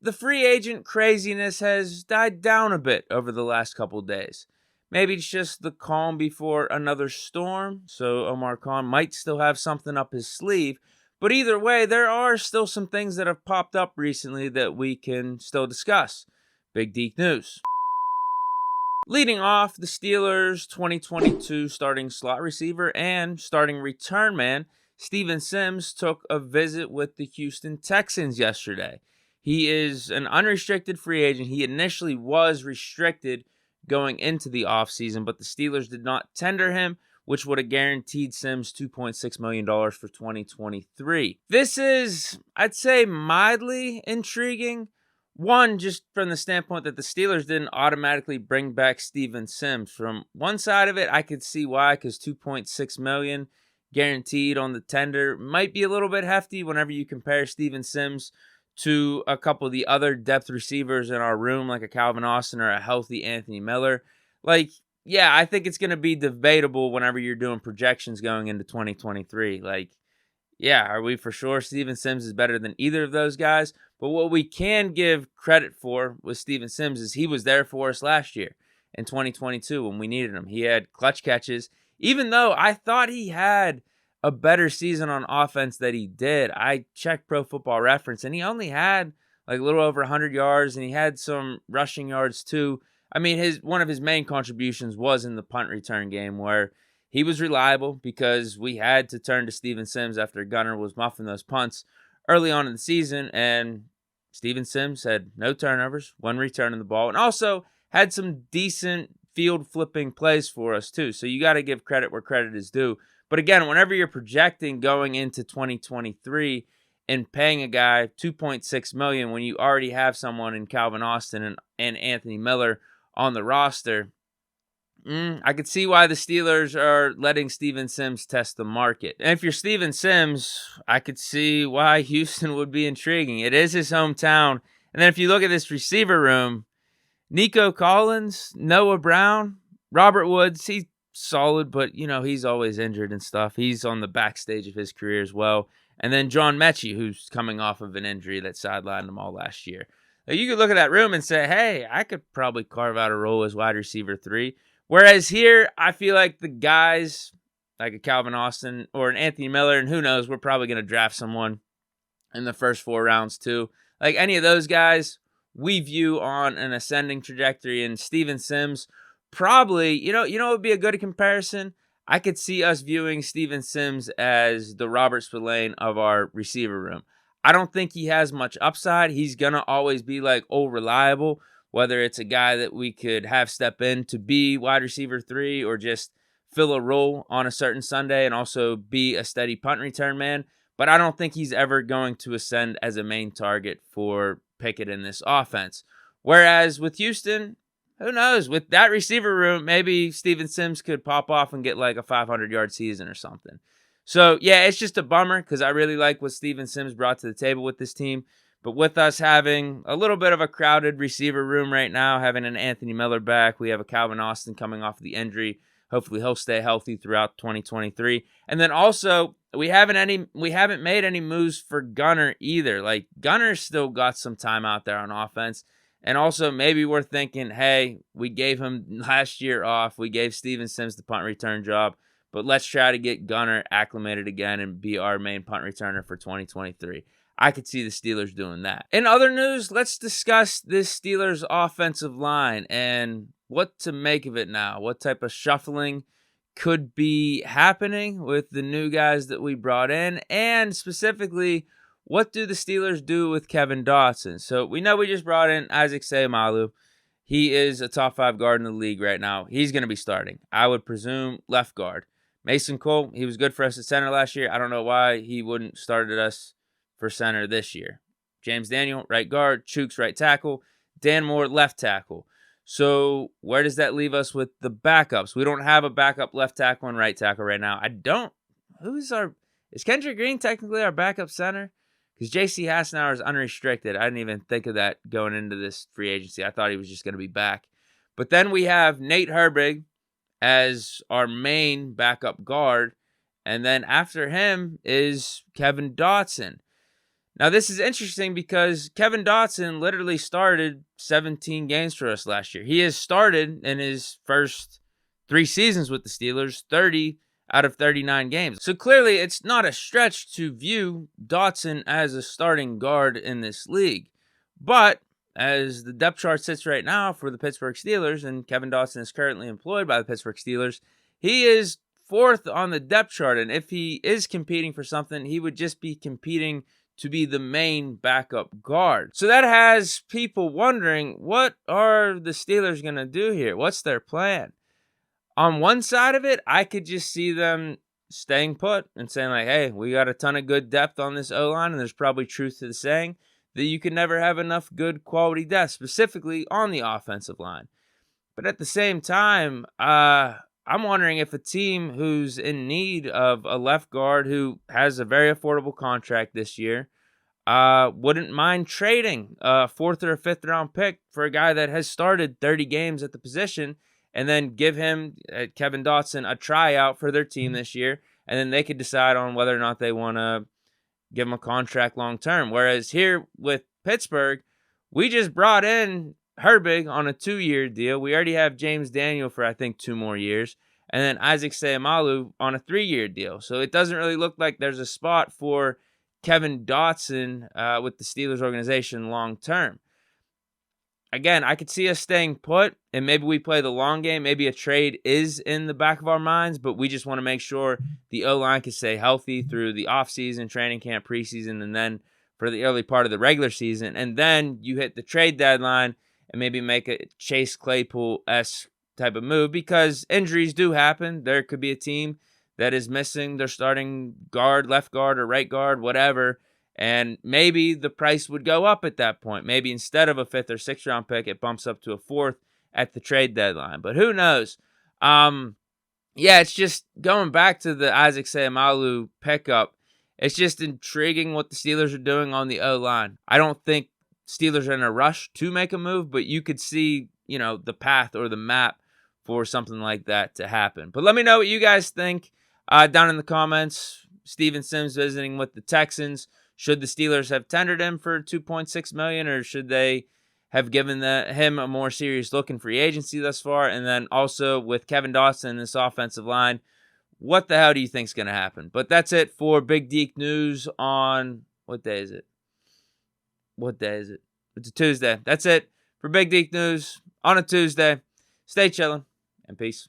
the free agent craziness has died down a bit over the last couple days. Maybe it's just the calm before another storm, so Omar Khan might still have something up his sleeve. But either way, there are still some things that have popped up recently that we can still discuss. Big Deke news. Leading off, the Steelers' 2022 starting slot receiver and starting return man, Steven Sims, took a visit with the Houston Texans yesterday. He is an unrestricted free agent. He initially was restricted going into the offseason, but the Steelers did not tender him, which would have guaranteed Sims $2.6 million for 2023. This is, I'd say, mildly intriguing. One, just from the standpoint that the Steelers didn't automatically bring back Steven Sims. From one side of it, I could see why, because $2.6 million guaranteed on the tender might be a little bit hefty whenever you compare Steven Sims to a couple of the other depth receivers in our room, like a Calvin Austin or a healthy Anthony Miller. Like, yeah, I think it's going to be debatable whenever you're doing projections going into 2023. Like, yeah, are we for sure Steven Sims is better than either of those guys? But what we can give credit for with Steven Sims is he was there for us last year in 2022 when we needed him. He had clutch catches. Even though I thought he had a better season on offense than he did, I checked Pro Football Reference, and he only had like a little over 100 yards, and he had some rushing yards too. I mean, one of his main contributions was in the punt return game where he was reliable because we had to turn to Steven Sims after Gunner was muffing those punts early on in the season, and Steven Sims had no turnovers, one return in the ball, and also had some decent field flipping plays for us too. So you got to give credit where credit is due. But again, whenever you're projecting going into 2023 and paying a guy $2.6 million when you already have someone in Calvin Austin and Anthony Miller on the roster, I could see why the Steelers are letting Steven Sims test the market. And if you're Steven Sims, I could see why Houston would be intriguing. It is his hometown. And then if you look at this receiver room, Nico Collins, Noah Brown, Robert Woods, he's solid, but, he's always injured and stuff. He's on the backstage of his career as well. And then John Mechie, who's coming off of an injury that sidelined him all last year. Now, you could look at that room and say, hey, I could probably carve out a role as wide receiver 3. Whereas here, I feel like the guys like a Calvin Austin or an Anthony Miller, and who knows, we're probably going to draft someone in the first 4 rounds too. Like any of those guys, we view on an ascending trajectory. And Steven Sims, probably, it would be a good comparison. I could see us viewing Steven Sims as the Robert Spillane of our receiver room. I don't think he has much upside. He's going to always be like, reliable. Whether it's a guy that we could have step in to be wide receiver 3 or just fill a role on a certain Sunday and also be a steady punt return man. But I don't think he's ever going to ascend as a main target for Pickett in this offense. Whereas with Houston, who knows? With that receiver room, maybe Steven Sims could pop off and get like a 500-yard season or something. So, yeah, it's just a bummer because I really like what Steven Sims brought to the table with this team. But with us having a little bit of a crowded receiver room right now, having an Anthony Miller back, we have a Calvin Austin coming off the injury. Hopefully he'll stay healthy throughout 2023. And then also, we haven't made any moves for Gunner either. Like, Gunner's still got some time out there on offense. And also, maybe we're thinking, hey, we gave him last year off. We gave Steven Sims the punt return job. But let's try to get Gunner acclimated again and be our main punt returner for 2023. I could see the Steelers doing that. In other news, let's discuss this Steelers offensive line and what to make of it now. What type of shuffling could be happening with the new guys that we brought in, and specifically, what do the Steelers do with Kevin Dotson? So we know we just brought in Isaac Seumalo. He is a top 5 guard in the league right now. He's going to be starting. I would presume left guard. Mason Cole, he was good for us at center last year. I don't know why he wouldn't started us for center this year. James Daniel, right guard. Chooks, right tackle. Dan Moore, left tackle. So where does that leave us with the backups? We don't have a backup left tackle and right tackle right now. Is Kendrick Green technically our backup center? Because J.C. Hassenauer is unrestricted. I didn't even think of that going into this free agency. I thought he was just going to be back. But then we have Nate Herbig as our main backup guard. And then after him is Kevin Dotson. Now, this is interesting because Kevin Dotson literally started 17 games for us last year. He has started in his first 3 seasons with the Steelers 30 out of 39 games. So clearly, it's not a stretch to view Dotson as a starting guard in this league. But as the depth chart sits right now for the Pittsburgh Steelers, and Kevin Dotson is currently employed by the Pittsburgh Steelers, he is 4th on the depth chart. And if he is competing for something, he would just be competing to be the main backup guard. So that has people wondering, what are the Steelers going to do here? What's their plan? On one side of it, I could just see them staying put and saying like, hey, we got a ton of good depth on this O-line, and there's probably truth to the saying that you can never have enough good quality depth, specifically on the offensive line. But at the same time, I'm wondering if a team who's in need of a left guard who has a very affordable contract this year wouldn't mind trading a 4th or a 5th round pick for a guy that has started 30 games at the position, and then give him, Kevin Dotson, a tryout for their team this year, and then they could decide on whether or not they want to give him a contract long term. Whereas here with Pittsburgh, we just brought in Herbig on a 2-year deal. We already have James Daniel for, I think, 2 more years. And then Isaac Seumalo on a 3-year deal. So it doesn't really look like there's a spot for Kevin Dotson with the Steelers organization long term. Again, I could see us staying put, and maybe we play the long game. Maybe a trade is in the back of our minds, but we just want to make sure the O-line can stay healthy through the offseason, training camp, preseason, and then for the early part of the regular season. And then you hit the trade deadline and maybe make a Chase Claypool-esque type of move, because injuries do happen. There could be a team that is missing their starting guard, left guard, or right guard, whatever, and maybe the price would go up at that point. Maybe instead of a 5th or 6th round pick, it bumps up to a 4th at the trade deadline. But who knows? Yeah, it's just going back to the Isaac Seumalo pickup. It's just intriguing what the Steelers are doing on the O-line. I don't think Steelers are in a rush to make a move, but you could see, the path or the map for something like that to happen. But let me know what you guys think down in the comments. Steven Sims visiting with the Texans. Should the Steelers have tendered him for $2.6 million, or should they have given him a more serious look in free agency thus far? And then also with Kevin Dotson in this offensive line, what the hell do you think is going to happen? But that's it for Big Deke News on, what day is it? It's a Tuesday. That's it for Big Deke News on a Tuesday. Stay chilling and peace.